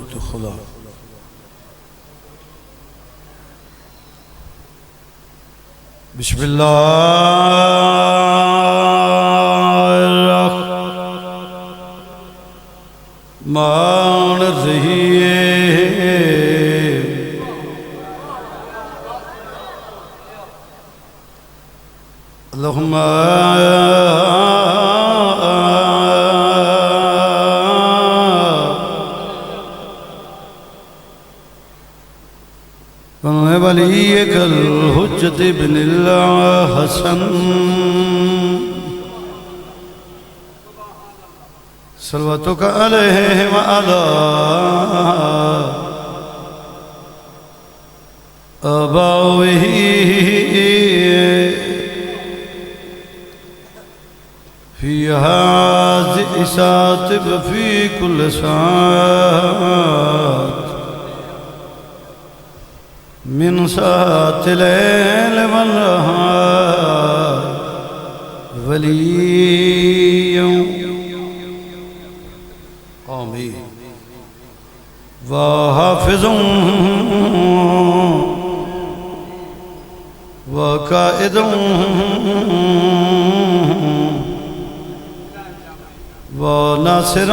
محبت خدا بسم اللہ الرحمن الرحیم اللہم ولیک الحجت بن الحسن صلواتک علیہ وعلا آبائہ فی هذه ساعت وفی کل ساعت من ساعت لیل والنہار ولی آمین وحافظ وقائد وناصر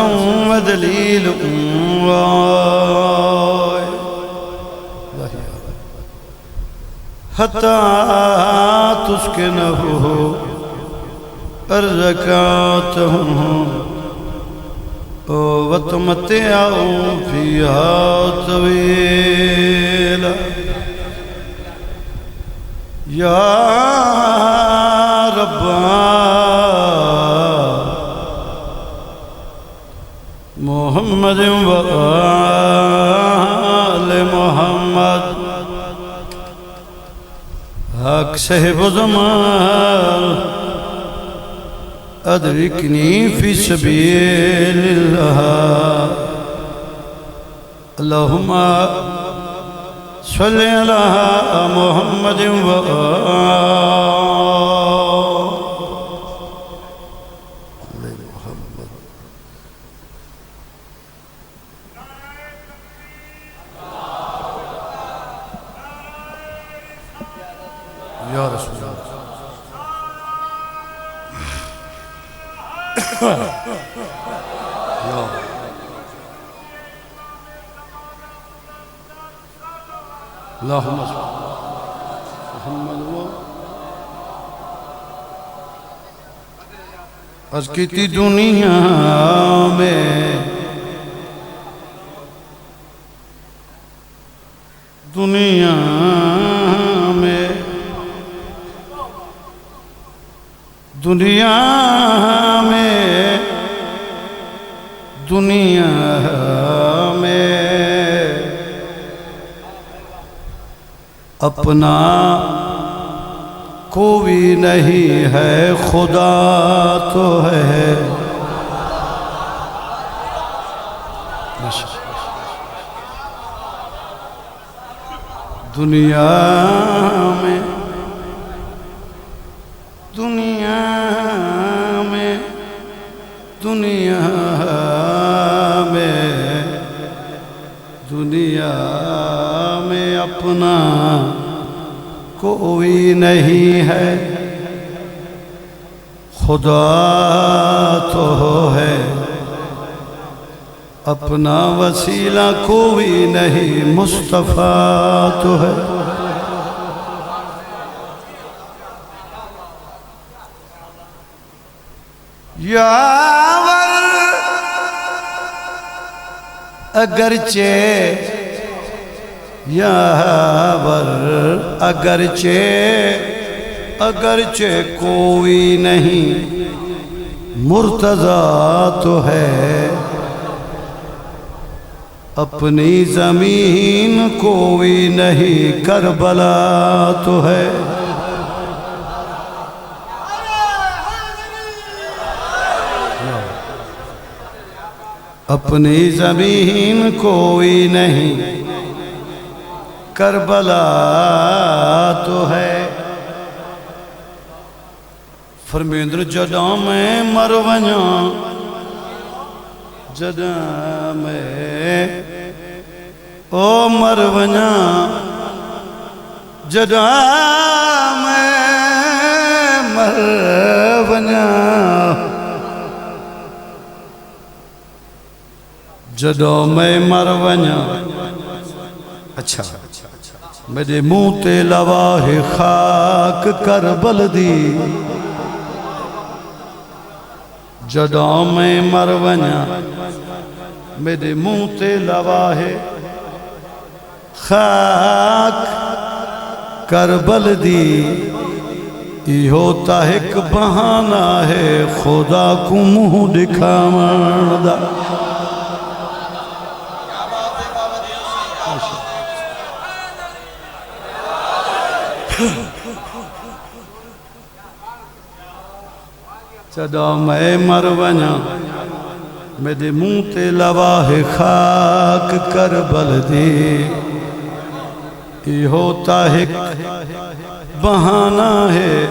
ودلیل حتی تسکنہ ارزکاتہ وتمتعہ فیہا طویلا یا رب محمد و آل محمد حق صاحب زمان ادرکنی فی سبیل اللہ اللہم صلی اللہ محمد و آل محمد یا رسول اللہ اللہم محمد و از کیتی دنیا میں دنیا میں دنیا میں دنیا میں اپنا کوئی نہیں ہے خدا تو ہے دنیا میں دنیا میں دنیا میں دنیا میں اپنا کوئی نہیں ہے خدا تو ہے اپنا وسیلہ کوئی نہیں مصطفیٰ تو ہے یاور اگرچہ یاور اگرچہ کوئی نہیں مرتضیٰ تو ہے اپنی زمین کوئی نہیں کربلا تو ہے اپنی زمین کوئی نہیں کربلا تو ہے فرمیندر جداں میں مرونیاں جداں میں مر ونیا جدا میں مر ونیا جدو میں مر ونیا اچھا میرے منہ تے لواہ خاک کربل دی جدو میں مر ونیا میرے منہ تے لواہ خاک کربل دی یہ ہوتا ایک بہانہ ہے خدا کو منہ دکھاون دا جدو میں مر ونیا میرے منہ تے لواہ خاک کربل دی یہ ہوتا ایک بہانہ ہے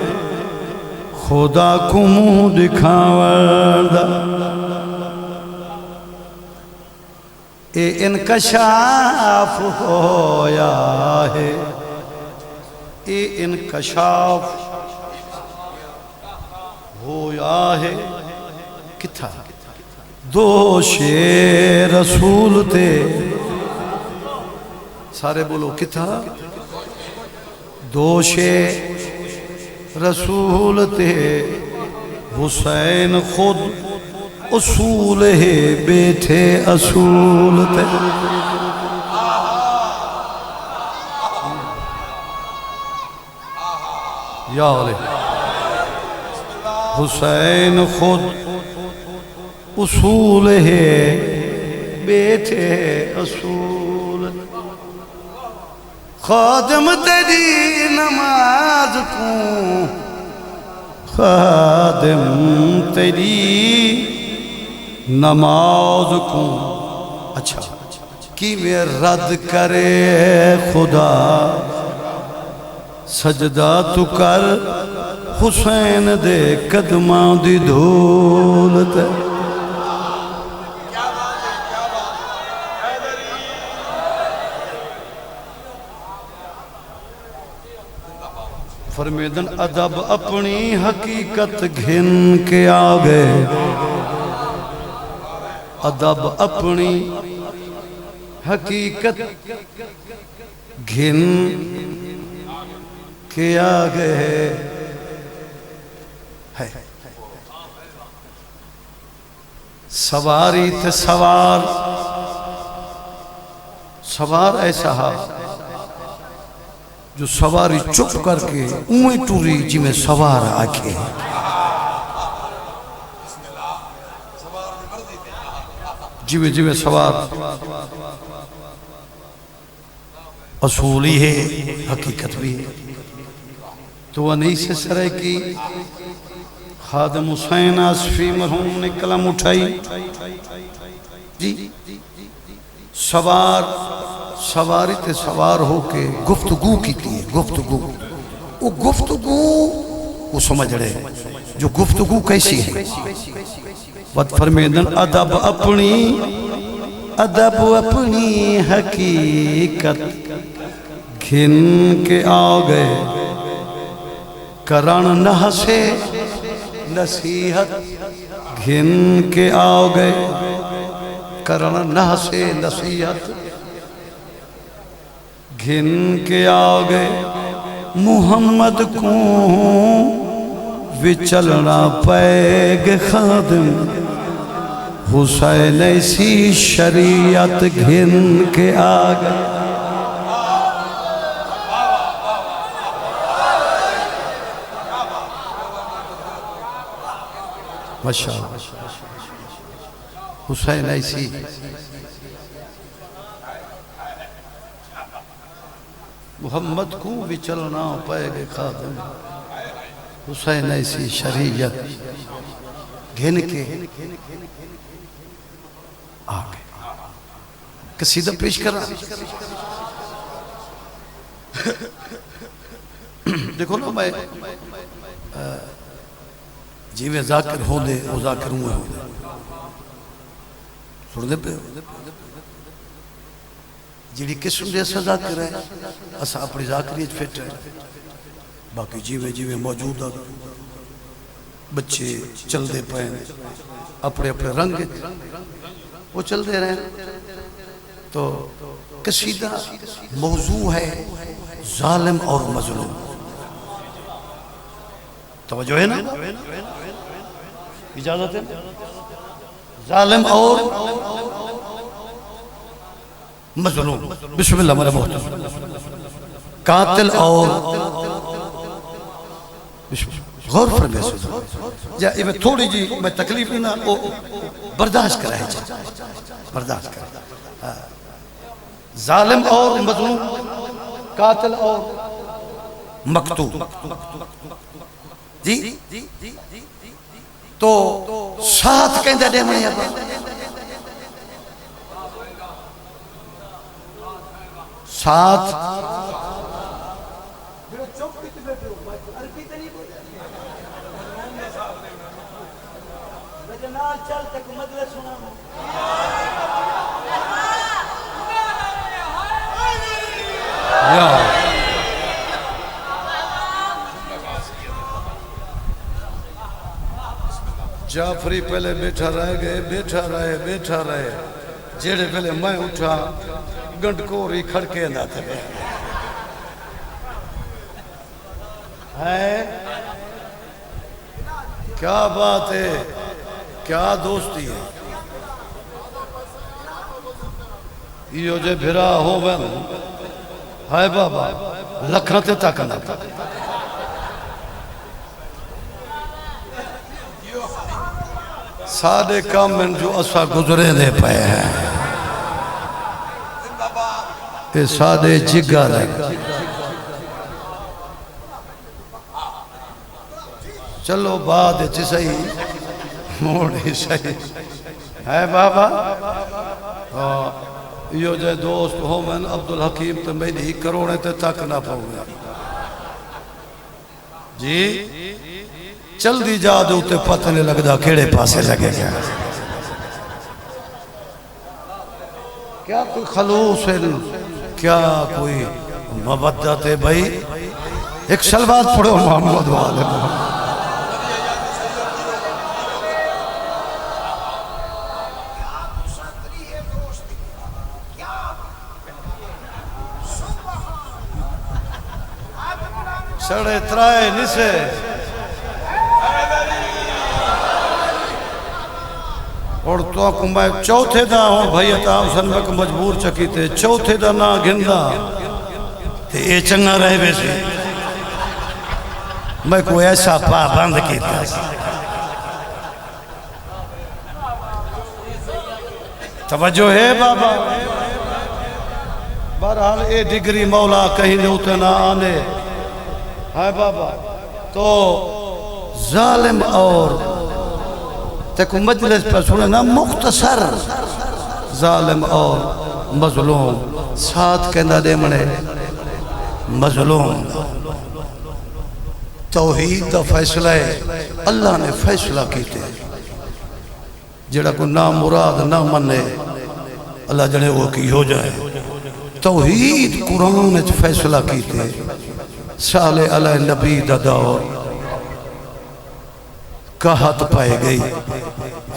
خدا کو منہ دکھاون دا اے انکشاف ہویا ہے اے انکشاف ہویا ہے کتھا دوش رسول تے سارے بولو کتھا دوش رسول تے حسین خود اصول ہے بیٹھے اصول تے یا علیہ حسین خود اصول ہے بیٹھے اصول خادم تیری نماز کو خادم تیری نماز کو اچھا کی میں رد کرے خدا سجدہ تو کر حسین دے قدماں دی دھولت فرمیدن ادب اپنی حقیقت گھن کے آگے ادب اپنی حقیقت گھن کے آگے ہے سواری تے سوار سوار ایسا ہے جو سواری چپ کر کے اویں ٹوری جی میں سوار آکھے جی میں سوار اصولی ہے حقیقت بھی ہے تو انہی سے سرے کی خادم حسین آصفی مرحوم نے کلم اٹھائی جی سواری تے سوار ہو کے گفتگو کی تھی گفتگو وہ گفتگو وہ سمجھ رہے جو گفتگو کیسی ہے وقت فرمیدن ادب اپنی حقیقت گھن کے آگے کرن نہ سے نصیحت گھن کے آگے کرن نہ سے نصیحت گھن کے آگے محمد کو وچلنا پیگ خادم حسین ایسی شریعت گھن کے آگے ماشاءاللہ حسین ایسی محمد کو بھی چلنا پائے گے خادم حسین ایسی شریعت گھن کے آگے قصیدہ پیش کر رہا دیکھو نا میں جی میں ذاکر ہوں دے وہ ذاکر ہوں دے سن دے پہ جیڑی قسم دے اسا ذاکر ہے اسا اپنی ذاکریت فٹ ہے باقی جیوے جیوے موجود ہے بچے چل دے پائیں اپنے اپنے رنگ وہ چل دے رہے ہیں تو قصیدہ موضوع ہے ظالم اور مظلوم توجہ ہے نا اجازت ہے ظالم اور مظلوم بسم اللہ میرا محترم قاتل اور غور فرمائے جا یہ تھوڑی جی میں تکلیف نہ برداشت کرا ہے برداشت کرا ظالم اور مظلوم قاتل اور مقتول جی تو ساتھ کہندہ دے منی ابا ساتھ جعفری پہلے بیٹھا رہ گئے بیٹھا رہے جیڑے پہلے میں اٹھا گنڈکوری کھڑکے نہ تھے کیا بات ہے کیا دوستی ہے یہ جو بھرا ہو بین ہائے بابا لکھنتے تک نہ تھا سادے کام میں جو اسا گزرے دے پائے ہیں یہ سادے جگہ رہے چلو بعد چیسائی موڑی صحیح ہے بابا یہ جو دوست ہو میں عبدالحکیم تو میری کروڑے تے تک نہ پاؤں گا جی چل دی جا دو تے پتہ نہیں لگدا کیڑے پاسے لگے گا کیا کوئی خلوص ہے کیا کوئی مبدت ہے بھائی ایک سلوات پڑھو محمد والے محمد سڑے ترائے نسے اور تو کو میں چوتھے دا ہوں بھائی اتاؤ سن میں کو مجبور چکی تے چوتھے دا نا گھندا تے اے چنگا رہے بیسے میں کو ایسا پابند کیتا توجہ ہے بابا بہرحال اے ڈگری مولا کہیں نہیں نہ آنے ہائے بابا تو ظالم اور تکو مجلس پر سنے نا مختصر ظالم اور مظلوم ساتھ کہندہ دے منے مظلوم توحید دا فیصلہ ہے اللہ نے فیصلہ کیتے جڑا کو نام مراد نہ منے اللہ جڑے وہ کی ہو جائے توحید قرآن اچھ فیصلہ کیتے صالح علیہ نبی دا دور کہت پائے گئی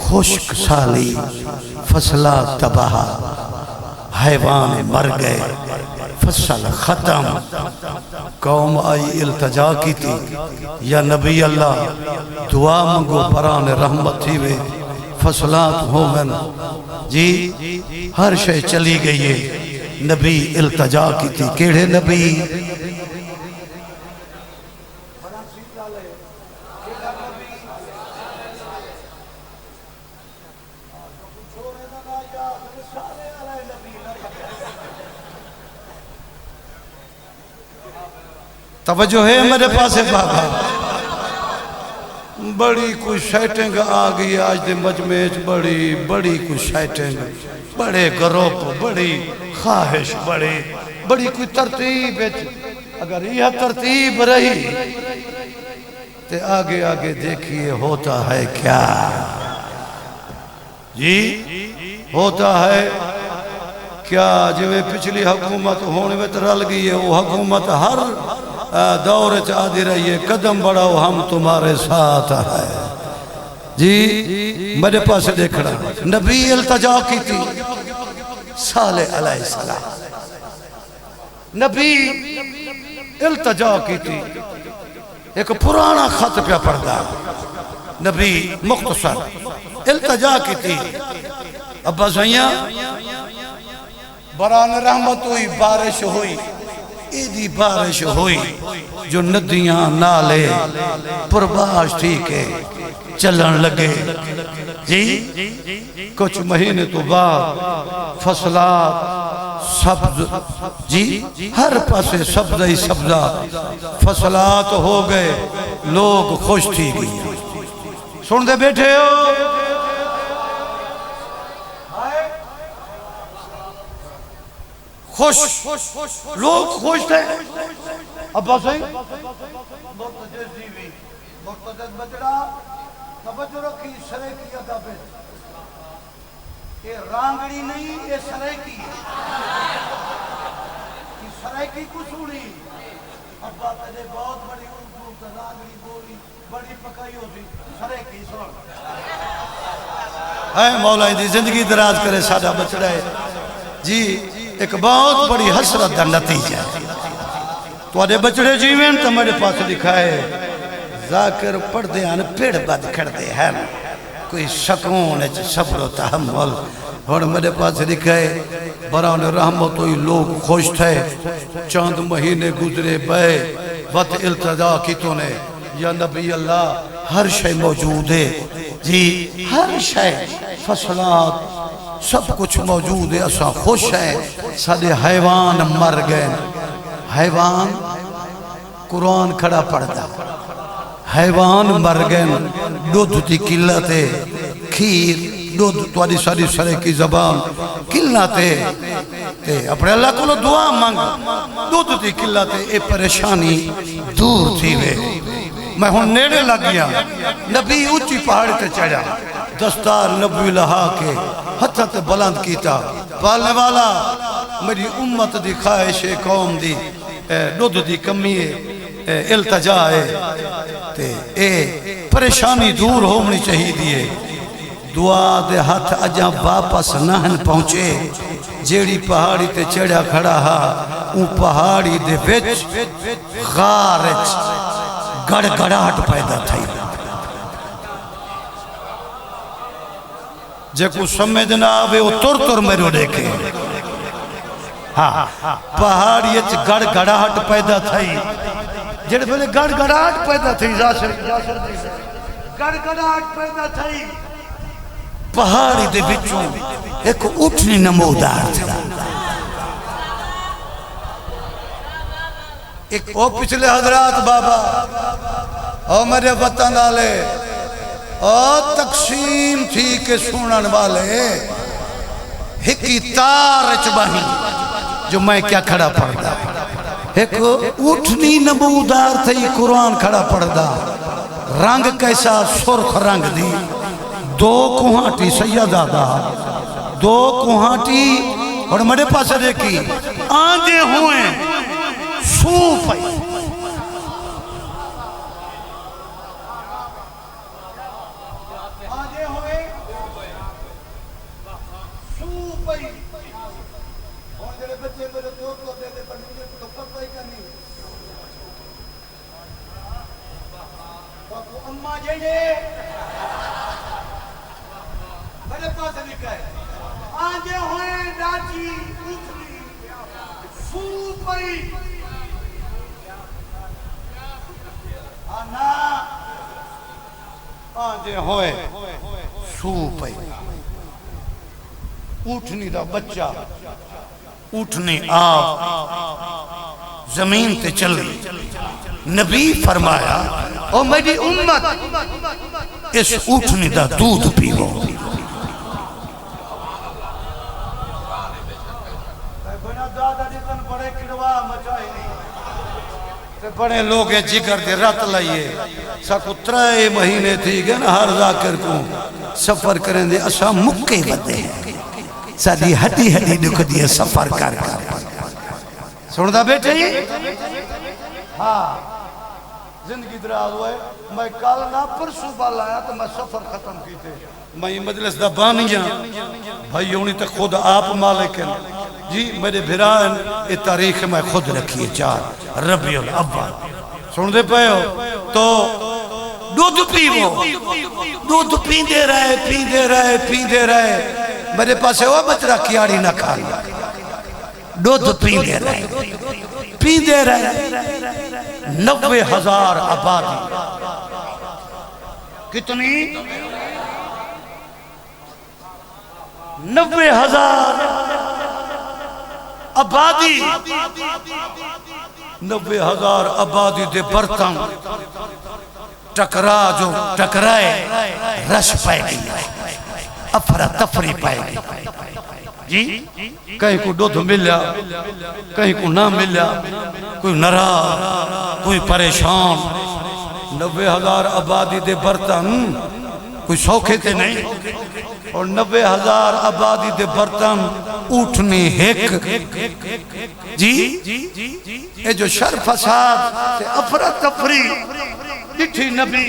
خشک سالی فصلات تباہ حیوان مر گئے فصل ختم قوم آئی التجا کی تھی یا نبی اللہ دعا منگو پران رحمت تھی وے فصلات ہومن جی ہر شے چلی گئی ہے نبی التجا کی تھی کیڑے نبی توجہ ہے میرے پاس ہے بابا بڑی کوئی شیٹنگ آگئی آج دے مجمع بڑی کوئی شیٹنگ بڑے گروپ بڑی خواہش بڑی کوئی ترتیب اگر یہ ترتیب رہی تے آگے دیکھئے ہوتا ہے کیا جی ہوتا ہے کیا جو پچھلی حکومت ہونے میں رل گئی ہے وہ حکومت ہر دور چاہتی رہی ہے قدم بڑھاؤ ہم تمہارے ساتھ ہے جی میرے پاس دیکھنا نبی التجا کی تھی صالح علیہ السلام نبی التجا کی تھی ایک پرانا خط پہ پڑھتا نبی مختصر التجا کی تھی ابا سیاں بران رحمت ہوئی بارش ہوئی ایدی بارش ہوئی جو ندیاں نالے پرباش ٹھیکے چلن لگے جی کچھ مہینے تو بعد فصلات سبز جی ہر پاسے سبزہ ہی سبزہ فصلات ہو گئے لوگ خوش تھی گئی سن دے بیٹھے ہو خوش لوگ خوش تھے ابا صحیح مرتجز دیوی مرتجز بچڑا توجہ رکھی سرے کی عدابت یہ رانگڑی نہیں یہ سرے کی یہ سرے کی کسوڑی ابا تجھے بہت بڑی اردو رانگڑی بولی بڑی پکائی ہوتی سرے کی سن اے مولا دی زندگی دراز کرے سادہ بچڑا ہے جی ایک بہت بڑی حسرت دا نتیجہ تو آدھے بچڑے جیوین تو میرے پاس دکھائے ذاکر پڑھ دے آنے پیڑ بد کھڑ دے ہیں کوئی شکون ہے صبر و تحمل اور میرے پاس دکھائے بران رحمت ہوئی لوگ خوش تھے چاند مہینے گزرے بے وقت التجا کی تو نے یا نبی اللہ ہر شے موجود ہے جی ہر شے فصلات سب کچھ موجود ہے اسا خوش ہیں سادے حیوان مر گئے حیوان قرآن کھڑا پڑھتا حیوان مر گئے دودھ تی قلتے کھیر دودھ تواری ساری سرے کی زبان قلتے اپنے اللہ کو دعا مانگ دودھ تی قلتے اے پریشانی دور تھی وے میں ہوں نیڑے لگ گیا نبی اونچی پہاڑ تے چڑھا دستار نبی لہا کے ہتھت بلند کیتا پالنے والا میری امت دی خواہش قوم دی دودھ دی کمی التجا ہے اے پریشانی دور ہومنی چاہی دیئے دعا دے ہاتھ اجاں واپس نہن پہنچے جیڑی پہاڑی تے چڑھا کھڑا ہا اون پہاڑی دے وچ غارج گڑ گڑاٹ پیدا تھائی جے کو سمجھنا آوے وہ تر تر میرے دیکھے پہاڑی اچھ گڑ گڑاٹ پیدا تھائی جڑے پہلے گڑ گڑاٹ پیدا تھائی گڑ گڑاٹ پیدا تھائی پہاڑی دے بچوں ایک اٹھنی نمودار تھا ایک او پچھلے حضرات بابا او میرے وطن والے او تقسیم تھی کہ سنن والے ہکی تار چباہی جو میں کیا کھڑا پڑھدا ایک اٹھنی نمودار تھی قرآن کھڑا پڑھدا رنگ کیسا سرخ رنگ دی دو کوہاٹی سیدادہ دو کوہاٹی اور میرے پاس دیکھی آنجے ہوئے سوپ ہے آنجے ہوئے سوپ ہے اور جڑے بچے میرے دور کو دے دے پر مجھے تو پتہ ہی کرنی تو اممہ جیجے میرے پاس لکھا ہے آنجے ہوئے ڈاچی اٹھلی سوپ ہے آنا آنجے ہوئے سوپ ہے اٹھنی دا بچہ اٹھنی آپ زمین تے چل رہی نبی فرمایا او میری امت اس اٹھنی دا دودھ پیو بڑے لوگ ہیں جگر دے رات لائیے ساکو 3 مہینے تھی گئے نا ہر ذاکر کو سفر کریں دے اسا مکے بدے ہیں ساری ہڈی ہڈی دکھ دیئے سفر کر سندا بیٹے ہاں زندگی دراز ہوئے میں کل نہ پرسو بال آیا تو میں سفر ختم کیتے میں مجلس دا بانیاں بھائی ہونی تے خود آپ مالک ہیں جی میرے بھرائن یہ تاریخ میں خود رکھیے 4 ربیع الاول سن دے پہے ہو تو دودھ پیو دودھ پیندے رہے میرے پاس وہ بچرا کیاڑی نہ کھانا دودھ پیندے رہے 90,000 آبادی کتنی 90,000 آبادی 90,000 آبادی دے برتن ٹکرائے رش پائے گئی افراتفری پائے گئی جی کہیں کو دودھ ملیا کہیں کو نہ ملیا کوئی ناراض کوئی پریشان 90,000 آبادی دے برتن کوئی سوکھے تھے نہیں اور 90,000 آبادی دے برتن اٹھنی ہک جی اے جو شر فساد سے افراتفری ڈٹھی نبی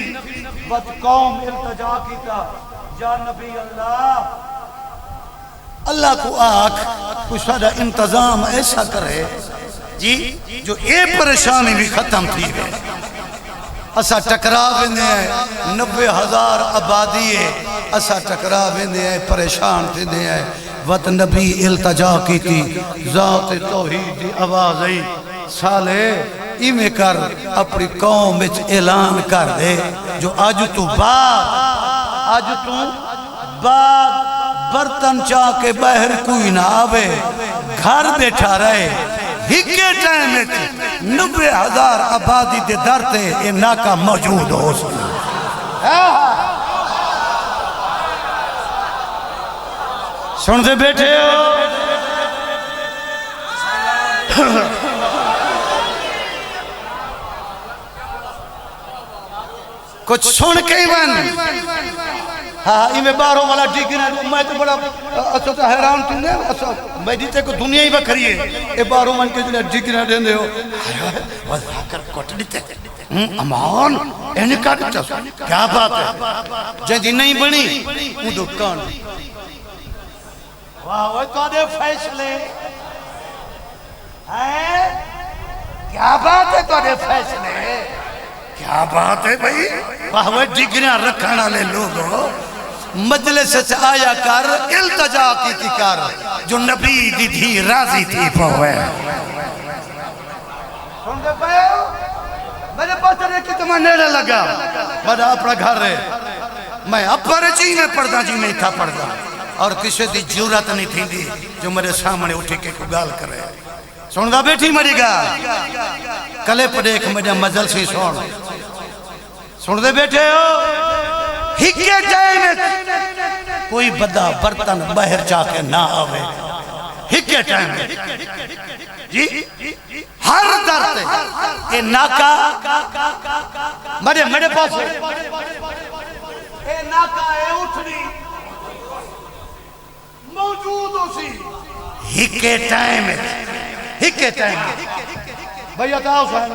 بد قوم التجا کیتا یا نبی اللہ کو آنکھ کوئی سادہ انتظام ایسا کرے جی جو اے پریشانی بھی ختم تھی گئے اسا ٹکرا ویندے ہیں 90,000 آبادی ہے اسا ٹکرا ویندے ہیں پریشان تھے ہیں وقت نبی التجا کی تھی ذات توحید دی آواز آئی سالے ایمیں کر اپنی قوم وچ اعلان کر دے جو آج تو بعد برتن چاہ کے باہر کوئی نہ آوے گھر بیٹھا رہے ہکے ٹائم 90,000 آبادی دے درتے یہ ناکہ موجود ہو سن دے بیٹھے ہو کچھ سن کے ہی بن ہاں میں باروں والا ٹھیک ہے میں تو بڑا اچھا تو حیران تھی نہیں میں دیتے کو دنیا ہی بکھری ہے اے باروں من کے جنہیں ٹھیک نہ دیں دے ہو وضع کر کوٹ دیتے امان اینی کا دیتا کیا بات ہے جن نہیں بنی وہ دکان واہ وہ تو دے فیصلے کیا بات ہے تو دے فیصلے کیا بات ہے بھئی واہ وہ ڈگریاں رکھانا لے لوگو مجلس سے آیا کر التجا کی تھی کر جو نبی دی تھی راضی تھی پہوے سن دے پہے ہو میرے پاس ریکی تمہیں نیڑے لگا بڑا اپنا گھر ہے میں اپنے چی میں پڑھتا جی میں تھا پڑھتا اور کسی دی جورت نہیں تھی دی جو میرے سامنے اٹھے کے کو گال کرے سن دا بیٹھی مری گا کلے پر ایک میرے مجل سی سن دے بیٹھے ہو ہکے ٹائم کوئی بدا برتن باہر جا کے نہ آوے ہکے ٹائم جی ہر درتے اے ناکا میرے پاس اے ناکا اے اٹھنی موجود ہو سی ہکے ٹائم بھئی اتاؤ سائن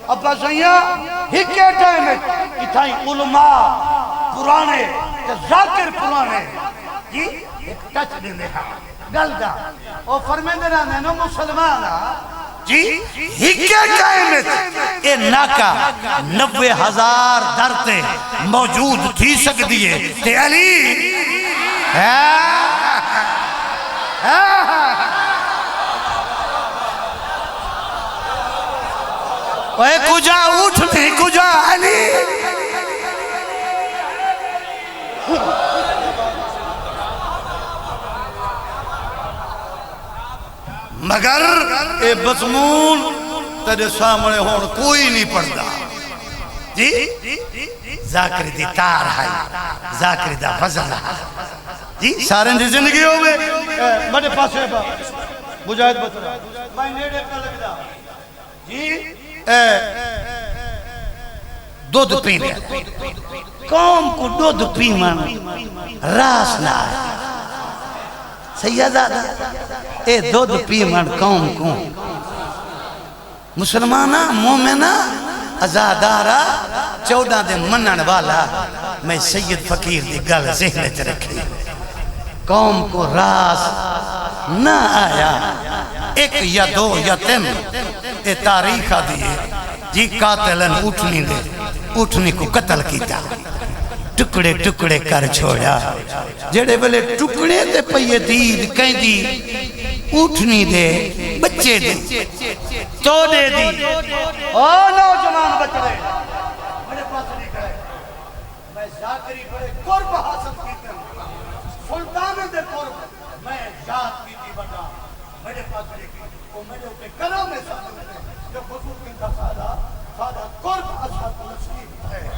ابا سیاں ہکے ٹائم اتھائیں علماء پرانے ذاکر پرانے جی ایک ٹچ دے دے گل دا اور فرمیندے رہنے نو مسلمان جی ہکے ٹائم اے ناکا 90,000 درتے موجود تھی سک دیئے تے علی اے کجا اٹھنے کجا علی مگر اے مضمون تیرے سامنے ہون کوئی نہیں پڑھتا جی ذاکر دی تار ہے ذاکر دا فضل ہے جی سارے دی زندگی ہو گئے میرے پاس ہے مجاہد بطرہ میں نیڑے پر لگ دا جی دودھ پینے قوم کو دودھ پیمان راس نہ سیدہ اے دودھ پیمن قوم کو مسلمانہ مومنہ ازادارہ 14 دے منن والا میں سید فقیر دی گل ذہن چ رکھی قوم کو راز نہ آیا ایک یا دو یا تین اے تاریخ دیئے جی قاتلن اٹھنی کو قتل کیتا ٹکڑے ٹکڑے کر چھوڑا جڑے بلے ٹکڑے تے پئیے دید کہیں دی اٹھنی دے بچے دی توڑے دی نوجوان بچے میرے پاس نہیں کرے میں ذاکری بڑے قرب حاصل کیتے ہیں سلطان دے قرب میں ذات کی تھی بڑا میرے پاس نہیں کی وہ میرے اوپر کرم میں سمجھتے ہیں جو بزرگ کا سادہ قرب اصحاب نصیب ہے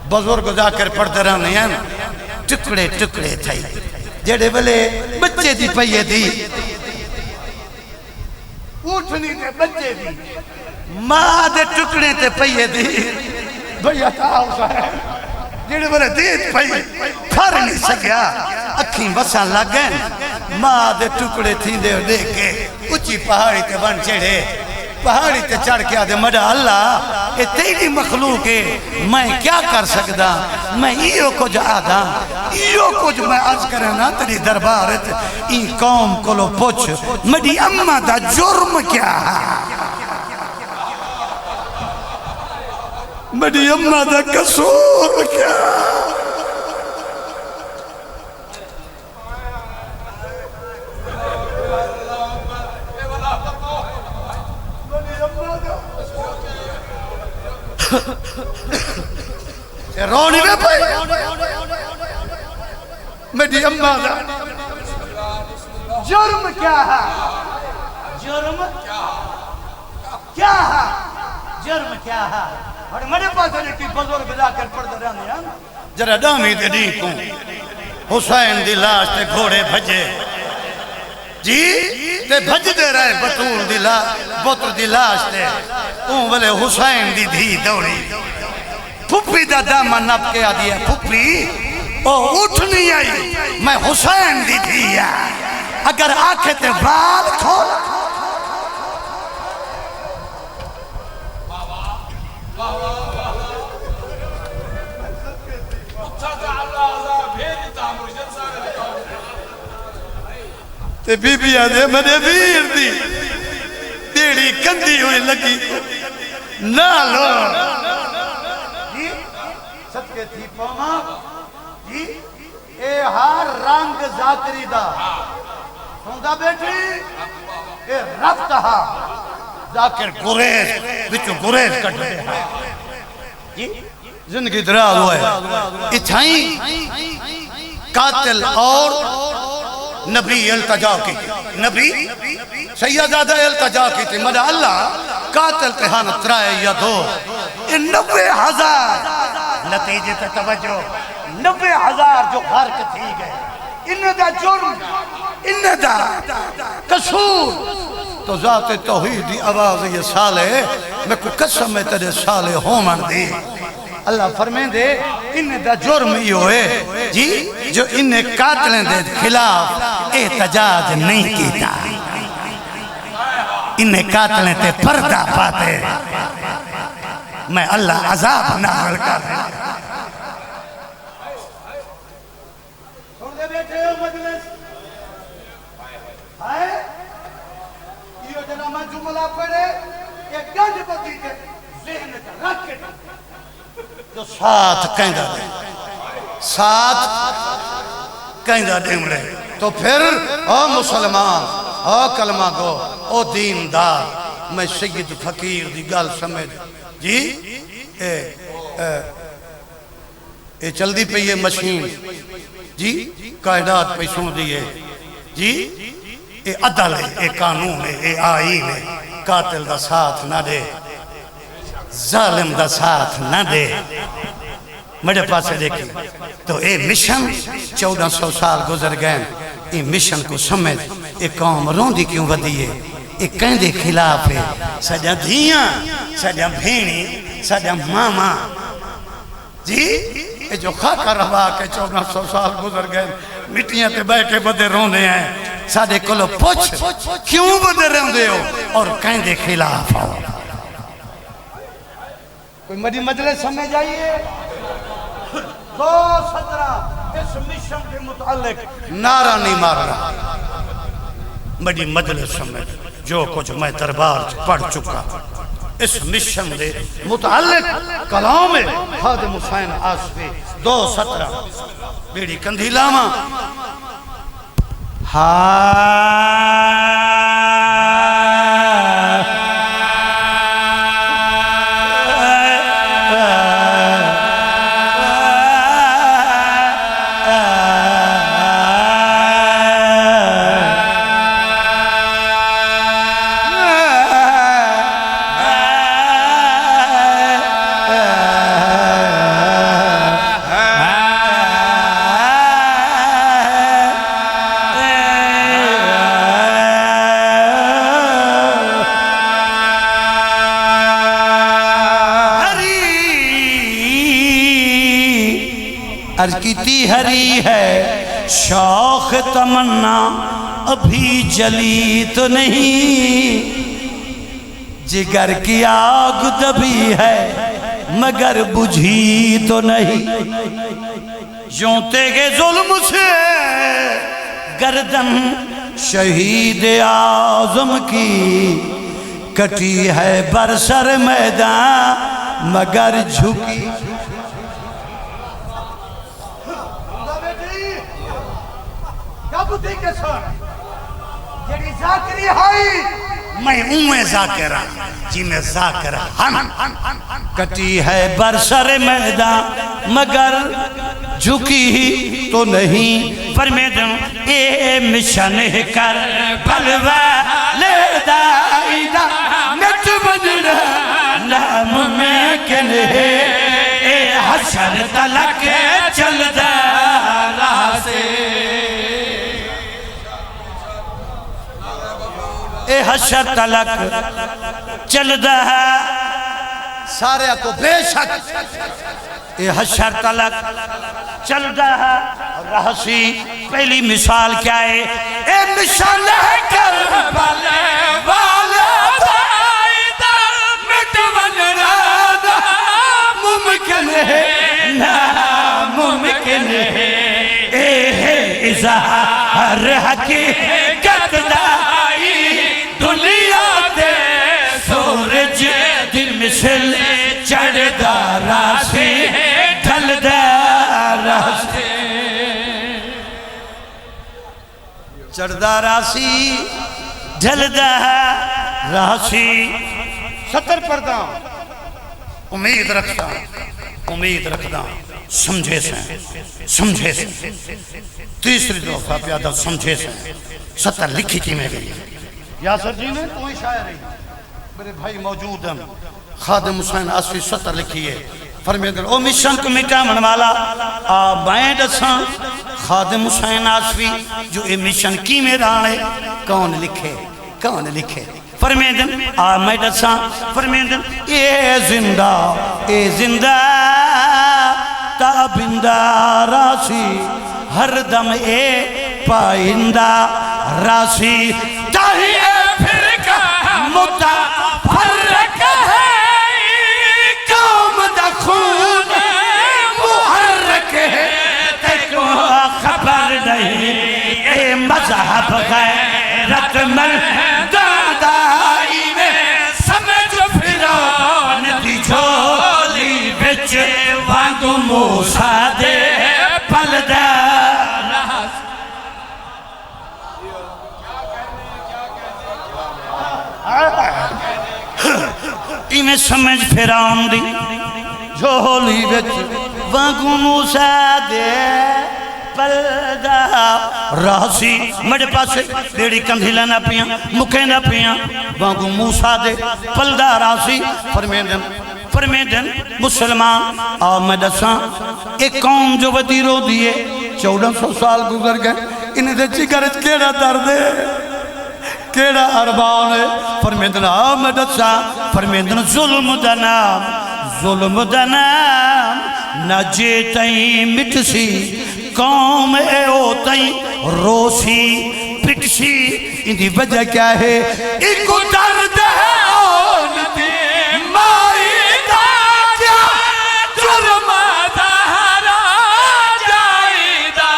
بزرگ جا کر پڑھتے رہنے ہیں ٹکڑے ٹکڑے تھائی جڑے بلے بچے دی پئیے دی اٹھنی دے بچے دی ماں دے ٹکڑے تے پئیے دی بھئی اتاؤ صاحب جڑے بلے دید پئیے پھر نہیں سکیا اکھیں بسان لگیں ماں دے ٹکڑے تھی دے کے اچھی پہاڑی تے بن چڑھے پہاڑی تے چڑھ کے آدھے مڈا اللہ اے تیری مخلوق ہے میں کیا کر سکتا میں ایو کچھ آدھا ایو کچھ میں عرض کرنا تیری دربارت این قوم کو لو پوچھ مڈی اممہ دا جرم کیا ہے مڈی اممہ دا قصور کیا رونی میں پائی میری اممہ دا جرم کیا ہے جرم کیا ہے جرم کیا ہے اور میرے پاس ہے کہ بزرگ جا کر پڑھتے رہنے ہیں جرہ ڈامی دے دیکھوں حسین دی لاش تے گھوڑے بھجے جی تے بھج دے رہے بطول دی لاش بطر دی لاش تے اون بلے حسین دی دھی دوڑی پھپی دا دامن نپ کے آدھی ہے پھپی او اٹھنی آئی میں حسین دی دھی ہے اگر آنکھیں تے بال کھول تے بی بی آدھے مجھے ویر دی دیڑی کندی ہوئی لگی نہ لو صدقے تھی پوما جی اے ہار رنگ ذاکری دا سوندہ بیٹھی اے رفت ہا ذاکر گریز بچو گریز کٹ رہے ہیں جی زندگی دراز ہوئے اتھائیں قاتل اور نبی التجا کی نبی سیدادہ التجا کی تھی مدہ اللہ قاتل تہانت رائے یا دو 90,000 نتیجے تے توجہ 90,000 جو غرق تھی گئے انہیں دا جرم انہیں دا قصور تو ذات توحیدی آواز یہ سالے میں کوئی قسم میں تیرے سالے ہومن دی اللہ فرمین دے انہیں دا جرم ہی ہوئے جی جو انہیں قاتلیں دے خلاف احتجاج نہیں کیتا انہیں قاتلیں تے پردہ پاتے میں اللہ عذاب نازل کر رہا چھوڑ دے بیٹھے ہو مجلس آئے یہ جنہ میں جملہ پڑھے ایک گنج بدی کے ذہن کا رکھ کے جو ساتھ کہندہ دے ساتھ کہندہ دے مرے تو پھر او مسلمان او کلمہ گو او دیندار میں سید فقیر دی گل سمجھ جی اے چل دی پہ یہ مشین جی قائدات پہ سن دیئے جی اے عدل ہے اے قانون ہے اے آئین ہے قاتل دا ساتھ نہ دے ظالم دا ساتھ نہ دے میرے پاس سے دیکھیں تو اے مشن 1400 سال گزر گئے اے مشن کو سمجھ اے قوم روندی کیوں ودیئے اے کہندے خلاف ہے سجا دھیاں سجا بھینی سجا ماما جی اے جو خاکہ رہا کہ 1400 سال گزر گئے مٹیاں تے بیٹھے بدے روندے ہیں سادے کلو پوچھ کیوں بدے رہندے ہو اور کہیں دے خلاف آؤ کوئی مجھے مجلس سمجھ آئیے 217 اس مشن کے متعلق نعرہ نہیں مار رہا بڑی مجلس سمجھ جو کچھ میں دربار پڑھ چکا اس مشن دے متعلق کلام خادم حسین آصفی 217 بیڑی کندھی لاما عرض کیتی ہری ہے شوق تمنا ابھی جلی تو نہیں جگر کی آگ دبی ہے مگر بجھی تو نہیں یوں تیغے ظلم سے گردن شہید اعظم کی کٹی ہے برسر میدان مگر جھکی ذاکری ہائی میں اوے ذاکرہ جی میں ذاکرہ کٹی ہے برسر میدان مگر جھکی تو نہیں فرمیدن اے مشن کر بلوہ لے دائدہ مٹ بجڑا نام میں کنے اے حشر تلک چل دا راہ سے اے حشر تلک چل دا سارے کو بے شک اے حشر تلک چل دا رہسی پہلی مثال کیا ہے اے مشن کر بلے والا دائدہ مٹ بجڑا ممکن ہے ناممکن ہے اے اظہار حقیقت دائی دنیا دے سورج دل مثل چڑھ دارا سے ڈھل دارا سے چڑھ دارا سی ڈھل دارا سی 70 پردہ امید رکھتا سمجھے سے تیسری دفعہ پیادہ سمجھے سے 70 لکھی تھی میں گئی یاسر جی نے کوئی شاعر ہے میرے بھائی موجود ہیں خادم حسین آصفی 70 لکھی ہے فرمیدن او مشن کو مٹامن والا آبائیں دسان خادم حسین آصفی جو اے مشن کی میرا ہے کون لکھے فرمیدن آمیں دسان فرمیدن اے زندہ تابندہ راسی ہر دم اے پائندہ راسی تاہی اے فرقہ متفرق ہے قوم دا خون محرک ہے تیکو خبر نہیں اے مذہب غیرت مند دائی میں سمجھ فرعون دی جھولی بچ وانگو موسیٰ دے پلدہ میں سمجھ فرعون دی جھولی بچ وانگو موسیٰ دے پلدہ راسی مڑے پاسے بیڑی کندھیلہ نہ پیاں مکے نہ پیاں وانگو موسیٰ دے پلدہ راسی فرمیدن مسلمان آمد اساں ایک قوم جو ودیروں دیئے 1400 سال گزر گئے انہیں دے چکرچ کیڑا درد ہے کیڑا اربان ہے فرمیدن آمد اساں فرمیدن ظلم دنام نہ جیتائیں مٹسی قوم اے اوتائیں روسی پٹ سی اندھی وجہ کیا ہے ایک درد ہے اون دی مائی دا کیا جرم دہرا جائی دا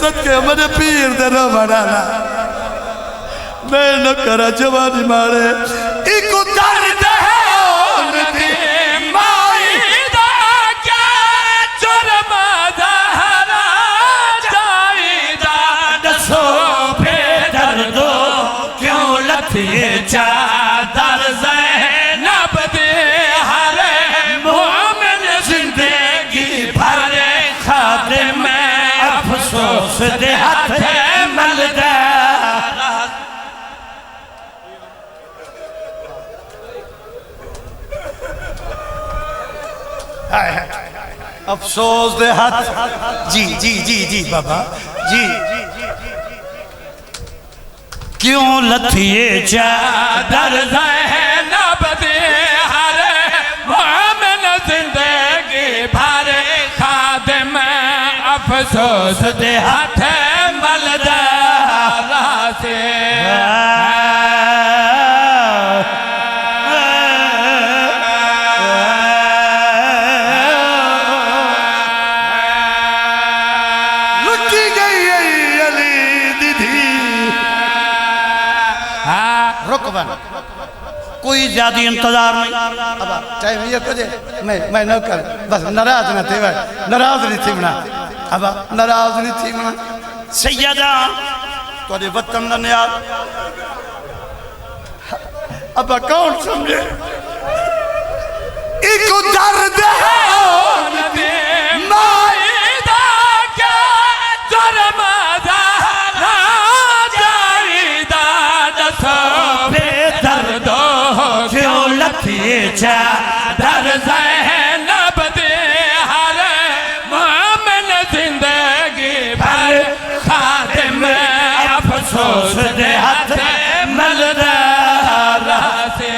صدقے مجھے پیر دے نہ بڑھانا میں نہ کرا جوانی مارے ایک درد ہے اون دی مائی دا کیا جرم دہرا جائی دا دسو بے دردو کیوں لتھیے چادر زینب دے ہر مومن زندگی بھرے خادم افسوس دے ہاتھ ملدہ افسوس دے ہاتھ جی بابا جی کیوں لتھیے چادر زینب دے ہر مومن زندگی بھرے خادم افسوس دے ہاتھ ملدہ سے کوئی زیادہ انتظار نہیں ابا چاہے میں یہ کہے میں نہ کر بس ناراض نہ تھے ناراض نہیں تھی منا ابا ناراض نہیں تھی منا سیدہ تو دے وطن نہ نیاد ابا کون سمجھے ایک درد ہے اون دی مائی دا کیا جرم دہرا جائی دا دسو بے دردو کیوں لتھیے چادر زینب دے ہر مومن زندگی بھر خادم افسوس دے ہاتھ ملدہ سے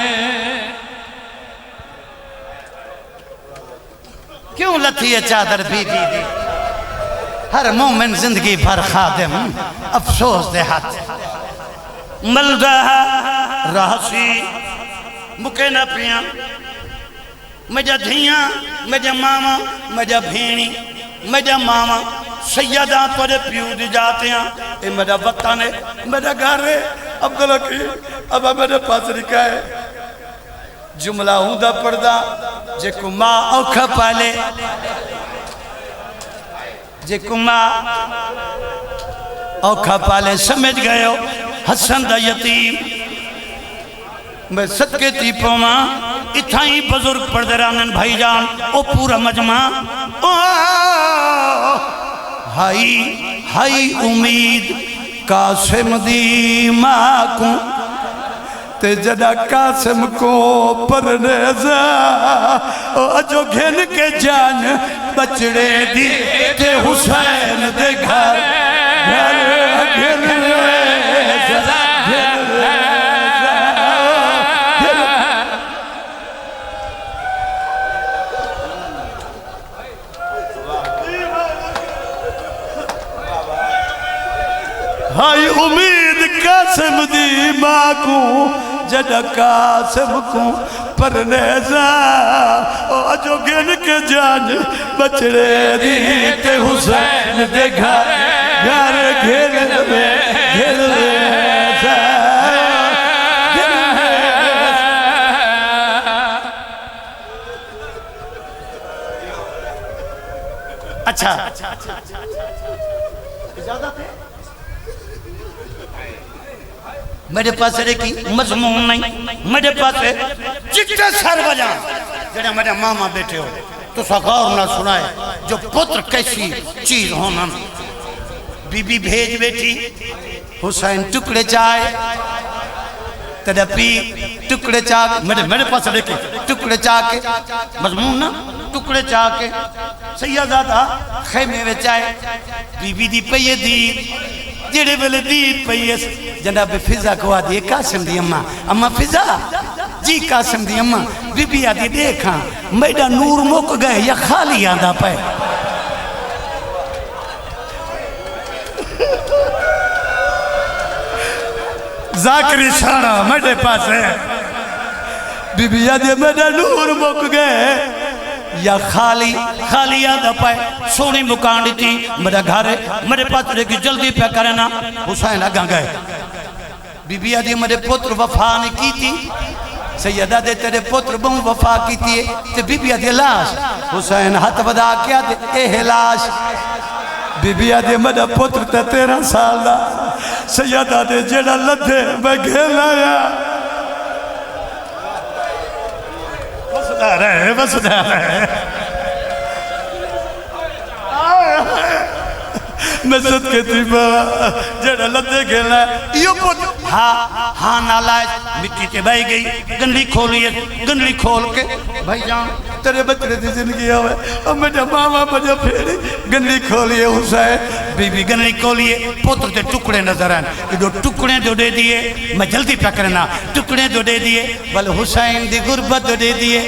کیوں لتھیے چادر بی بی دی ہر مومن زندگی بھر خادم افسوس دے ہاتھ ملدہ راسی مکے نہ پیاں مجھا دھیاں مجھا ماما مجھا بھینی مجھا ماما سیدہ تورے پیو دی جاتے ہیں اے مجھا وطن ہے مجھا گھر ہے عبدالحقیم ابا میرے پاس لکھا ہے جملہ ہوں دا پردہ جے کو ماں اوکھا پالے جے کو ماں اوکھا پالے سمجھ گئے ہو حسن دا یتیم میں صدقے تی پوما اتھائی بزرگ پردے رانن بھائی جان او پورا مجمع ہائی امید قاسم دی ماں کو تے جڑا قاسم کو پرنیزا جو گھن کے جان بچڑے دی تے حسین دے گھر گھن ہائی امید قاسم دی ماں کو جڑا قاسم کو پرنیزا جو گن کے جان بچڑے دی تے حسین دے گھر گھر اچھا اجازت ہے میرے پاس ہے کہ مضمون نہیں میرے پاس ہے چکتے سر بجان جنہیں میرے ماما بیٹھے ہو تو سکار نہ سنائے جو پتر کیسی چیز ہونا بی بی بھیج بیٹھی حسین ٹکڑے چائے تڑپی ٹکڑے چاہ میرے پاس دیکھیں ٹکڑے چاہ کے مضمون نا ٹکڑے چاہ کے سیدہ خیمے میں چائے بی بی دی پئیے دید جڑے بلے دید پئیے جناب فضا کو آدھی قاسم دی اماں فضا جی قاسم دی اماں بی بی آدھی دیکھاں میڈا نور مک گئے یا خالی آدھا پہ ذاکری شانہ میڈے پاس ہے بی بی آدھی میڈا نور مک گئے یا خالی آدھا پائے سونی مکانڈی تھی میرا گھر ہے میرے پاس رہے کی جلدی پہ کرنا حسین آگاں گئے بی بی آدھی میرے پتر وفا نے کی تھی سیدہ دے تیرے پتر بہن وفا کی تھی تے بی بی آدھی لاش حسین ہاتھ ودا کیا دے اے لاش بی بی آدھی میرا پتر تے 13 سال دا سیدہ دے جڑا لدھے میں گھیل آیا بسدہ رہے میں صدقے تھی بابا جڑا لدے گھیلنا ہے یہ پوچھ ہاں نالائش مٹی تے بھائی گئی گنڈی کھولیے گنڈی کھول کے بھائی جان تیرے بچے دی زندگی ہوئے اور میرا ماما مجھے پھیری گنڈی کھولیے حسین بی بی گنڈی کھولیے پوتر تے ٹکڑے نظر آئیں کہ دو ٹکڑے دو دے دیئے میں جلدی پہ کرنا ٹکڑے دو دے دیئے بل حسین دی غربت دو دے دیئے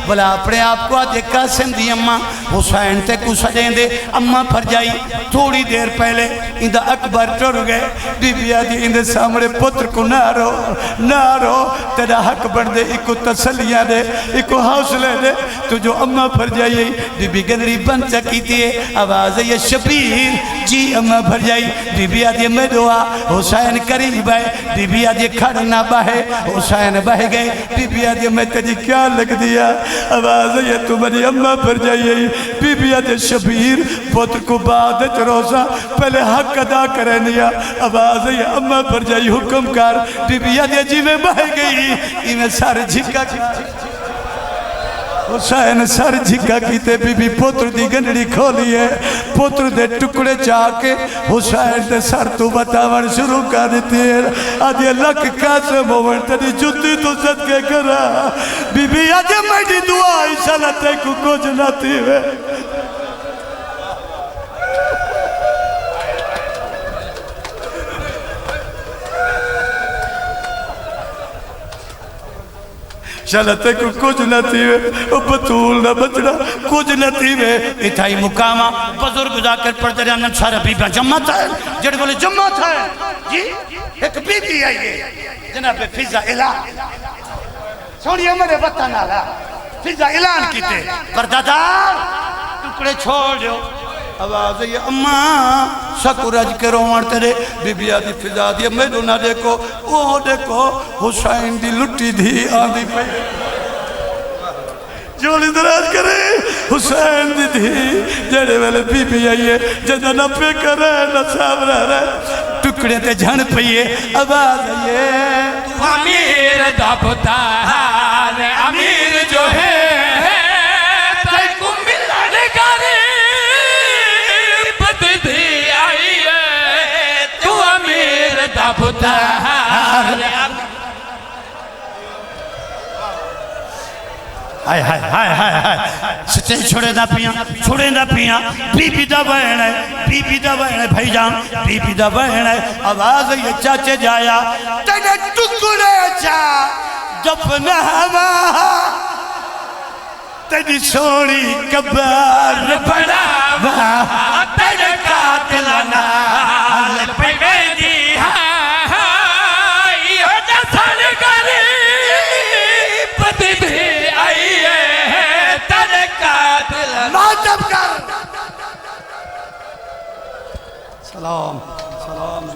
بلا اپنے آپ کو آدھے قاسم دی اممہ حسین تے کو سجیں دے اممہ پھر جائی تھوڑی دیر پہلے اندہ اکبر ٹر گئے بی بی آدھی اندھے سامنے پتر کو نہ رو تیرا حق بڑھ دے ایکو تسلیاں دے ایکو حوصلے دے تو جو اممہ پھر جائی بی بی گنری بن چکی تھی آواز یہ شبیر جی اممہ پھر جائی بی بی آدھی میں دعا حسین قریب ہے بی بی آدھی کھڑنا بہے حسین بہ گئے بی بی آدھی میں تجھے کیا لگ دیا آواز یہ تمہاری اممہ پھر جائی بی بی آدھی شبیر پتر کو بعد روزہ پہلے حق ادا کرے نیا آواز یہ اممہ پر جائی حکم کار بی بی آدھی جی میں بہ گئی انہیں سار جھکا کی حسین سر جھکا کیتے بی بی پتر دی گنڈی کھولی ہے پتر دے ٹکڑے چاہ کے حسین دے سر تو بتاون شروع کر دیتی ہے آدھی لک کیسے مومن تیری جتی تو صدقے کرا بی بی آدھی میڈی دعا انشاءاللہ تے کو کچھ نہ تھی ہے شالتے کو کچھ نہ تھی وے بطول نہ بچنا کچھ نہ تھی وے اتھائی مقامہ بزرگ جا کر پڑھتے رہے انہوں سارا بی بی جمعت ہے جڑے بولے جمعت ہے جی ایک بی بی آئیے جناب فضا اعلان سونی ہمارے وطن آلا فضا اعلان کیتے پردادار ٹکڑے چھوڑ جو آواز یہ اماں سکرج کے روان تیرے بی بی آدھی فضا دی میں نہ دیکھو وہ دیکھو حسین دی لٹی دی آدھی پہ جولی دراز کرے حسین دی دی جڑے والے بی بی آئیے جدہ نہ پہ کرے نہ سامرہ رہے ٹکڑے تے جھن پہیے آواز یہ تو امیر دبتا ہے امیر جو ہے ہائے ہائے ہائے ہائے ہائے سچے چھوڑے دا پیاں بی بی دا بہن ہے بی بی دا بہن ہے بھائی جان بی بی دا بہن ہے آواز یہ چاچے جایا تیرے ٹکڑے چا دفنہ ہوا تیری سوڑی کبار بڑا تیرے قاتلانہ پہ گئی دی سلام سلام